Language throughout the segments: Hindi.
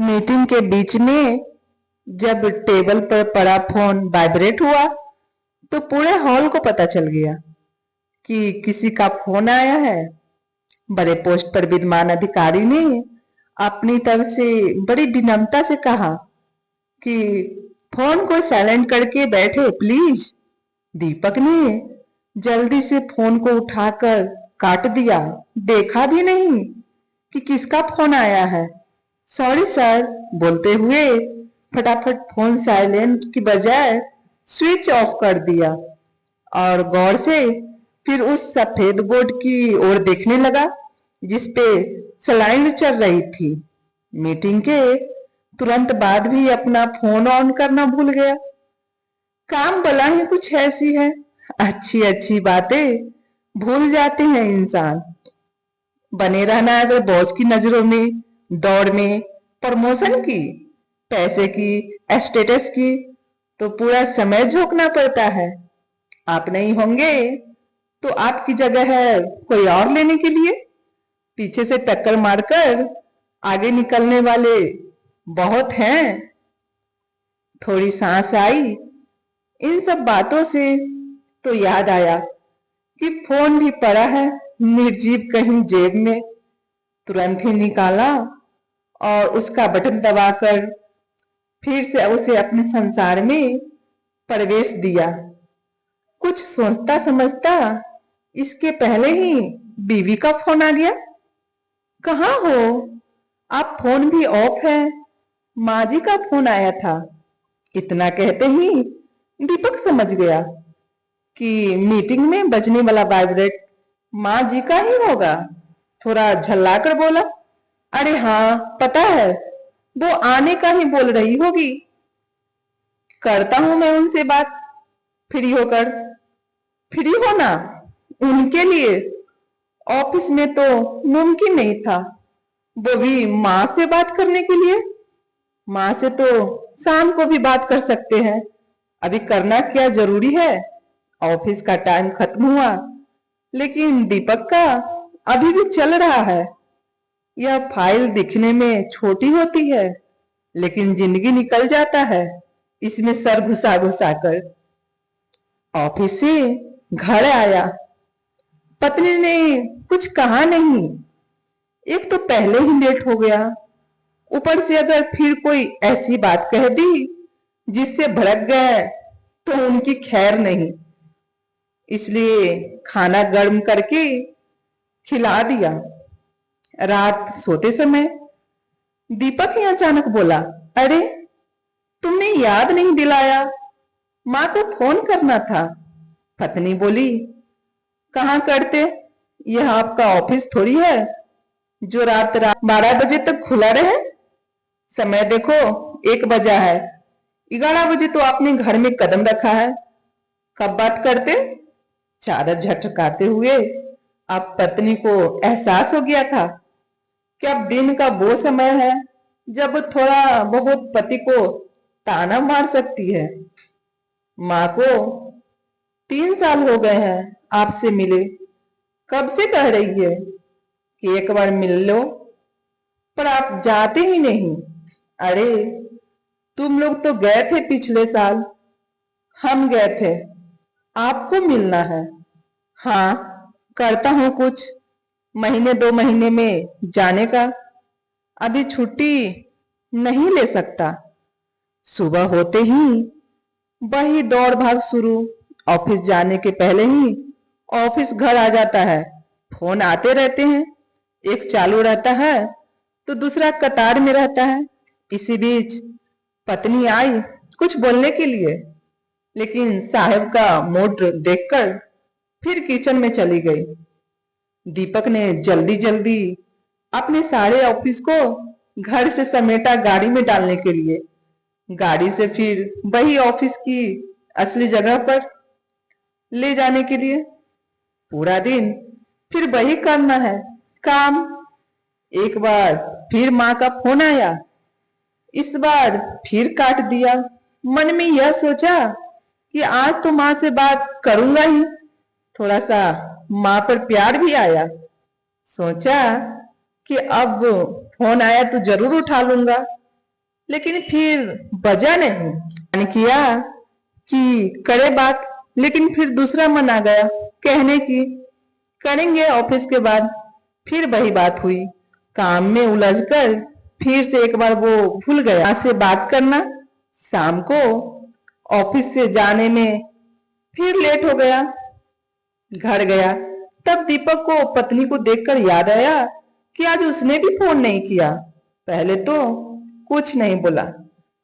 मीटिंग के बीच में जब टेबल पर पड़ा फोन वाइब्रेट हुआ तो पूरे हॉल को पता चल गया कि किसी का फोन आया है। बड़े पोस्ट पर विद्यमान अधिकारी ने अपनी तरफ से बड़ी विनम्रता से कहा कि फोन को साइलेंट करके बैठे प्लीज। दीपक ने जल्दी से फोन को उठाकर काट दिया, देखा भी नहीं कि किसका फोन आया है। सॉरी सर बोलते हुए फटाफट फोन साइलेंट की बजाय स्विच ऑफ कर दिया और गौर से फिर उस सफेद बोर्ड की ओर देखने लगा जिसपे स्लाइड चल रही थी। मीटिंग के तुरंत बाद भी अपना फोन ऑन करना भूल गया। काम भला ही कुछ ऐसी है, अच्छी अच्छी बातें भूल जाते हैं इंसान। बने रहना है अगर बॉस की नजरों में, दौड़ में, प्रमोशन की, पैसे की, स्टेटस की, तो पूरा समय झोंकना पड़ता है। आप नहीं होंगे तो आपकी जगह है कोई और लेने के लिए। पीछे से टक्कर मारकर आगे निकलने वाले बहुत हैं। थोड़ी सांस आई। इन सब बातों से तो याद आया कि फोन भी पड़ा है निर्जीव कहीं जेब में। तुरंत ही निकाला और उसका बटन दबाकर फिर से उसे अपने संसार में प्रवेश दिया। कुछ सोचता समझता इसके पहले ही बीवी का फोन आ गया। कहाँ हो आप, फोन भी ऑफ है, माँ जी का फोन आया था। इतना कहते ही दीपक समझ गया कि मीटिंग में बजने वाला वाइब्रेट माँ जी का ही होगा। थोड़ा झल्ला कर बोला, अरे हाँ पता है, वो आने का ही बोल रही होगी। करता हूं मैं उनसे बात फ्री होकर। फ्री होना उनके लिए ऑफिस में तो मुमकिन नहीं था, वो भी माँ से बात करने के लिए। माँ से तो शाम को भी बात कर सकते हैं, अभी करना क्या जरूरी है। ऑफिस का टाइम खत्म हुआ लेकिन दीपक का अभी भी चल रहा है। यह फाइल दिखने में छोटी होती है लेकिन जिंदगी निकल जाता है इसमें सर घुसा घुसा कर। ऑफिस से घर आया, पत्नी ने कुछ कहा नहीं। एक तो पहले ही लेट हो गया, ऊपर से अगर फिर कोई ऐसी बात कह दी जिससे भड़क गए तो उनकी खैर नहीं। इसलिए खाना गर्म करके खिला दिया। रात सोते समय दीपक ही अचानक बोला, अरे तुमने याद नहीं दिलाया, माँ को फोन करना था। पत्नी बोली, कहाँ करते, यह आपका ऑफिस थोड़ी है जो रात रात 12 बजे तक खुला रहे। समय देखो 1 बजा है, 11 बजे तो आपने घर में कदम रखा है, कब बात करते। चादर झटकाते हुए अब पत्नी को एहसास हो गया था कि अब दिन का वो समय है जब थोड़ा बहुत पति को ताना मार सकती है। माँ को 3 साल हो गए हैं आपसे मिले, कब से कह रही है कि एक बार मिल लो, पर आप जाते ही नहीं। अरे तुम लोग तो गए थे पिछले साल, हम गए थे, आपको मिलना है। हाँ करता हूँ कुछ, महीने 2 महीने में जाने का, अभी छुट्टी नहीं ले सकता। सुबह होते ही वही दौड़ भाग शुरू। ऑफिस जाने के पहले ही ऑफिस घर आ जाता है, फोन आते रहते हैं, एक चालू रहता है तो दूसरा कतार में रहता है। इसी बीच पत्नी आई कुछ बोलने के लिए, लेकिन साहब का मूड देखकर फिर किचन में चली गई। दीपक ने जल्दी जल्दी अपने सारे ऑफिस को घर से समेटा गाड़ी में डालने के लिए, गाड़ी से फिर वही ऑफिस की असली जगह पर ले जाने के लिए। पूरा दिन फिर वही करना है काम। एक बार फिर माँ का फोन आया, इस बार फिर काट दिया। मन में यह सोचा कि आज तो माँ से बात करूंगा ही। थोड़ा सा माँ पर प्यार भी आया, सोचा कि अब फोन आया तो जरूर उठा लूंगा। लेकिन फिर बजा नहीं। मैंने किया कि करे बात, लेकिन फिर दूसरा मन आ गया कहने की, करेंगे ऑफिस के बाद। फिर वही बात हुई, काम में उलझकर फिर से एक बार वो भूल गया आज से बात करना। शाम को ऑफिस से जाने में फिर लेट हो गया। घर गया तब दीपक को पत्नी को देखकर याद आया कि आज उसने भी फोन नहीं किया। पहले तो कुछ नहीं बोला,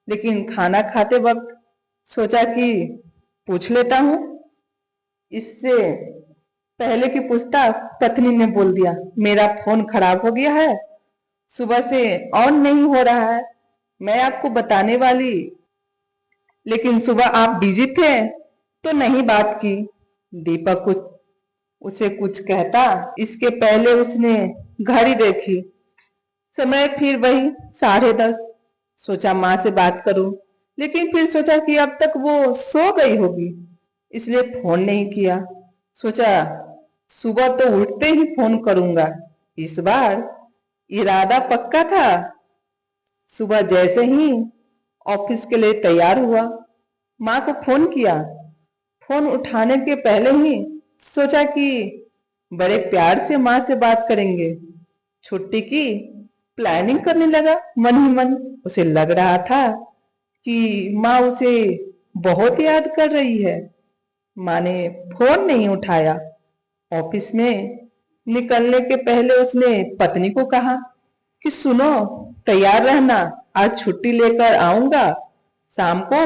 लेकिन खाना खाते वक्त सोचा कि पूछ लेता हूँ। इससे पहले कि पूछता पत्नी ने बोल दिया, मेरा फोन खराब हो गया है, सुबह से ऑन नहीं हो रहा है। मैं आपको बताने वाली, लेकिन सुबह आप बिजी थे तो नहीं बात की। दीपक उसे कुछ कहता इसके पहले उसने घड़ी देखी, समय फिर वही 10:30। सोचा माँ से बात करूं, लेकिन फिर सोचा कि अब तक वो सो गई होगी, इसलिए फोन नहीं किया। सोचा सुबह तो उठते ही फोन करूंगा। इस बार इरादा पक्का था। सुबह जैसे ही ऑफिस के लिए तैयार हुआ, माँ को फोन किया। फोन उठाने के पहले ही सोचा कि बड़े प्यार से माँ से बात करेंगे। छुट्टी की प्लानिंग करने लगा मन ही मन। उसे लग रहा था कि माँ उसे बहुत याद कर रही है। माँ ने फोन नहीं उठाया। ऑफिस में निकलने के पहले उसने पत्नी को कहा कि सुनो, तैयार रहना, आज छुट्टी लेकर आऊंगा शाम को।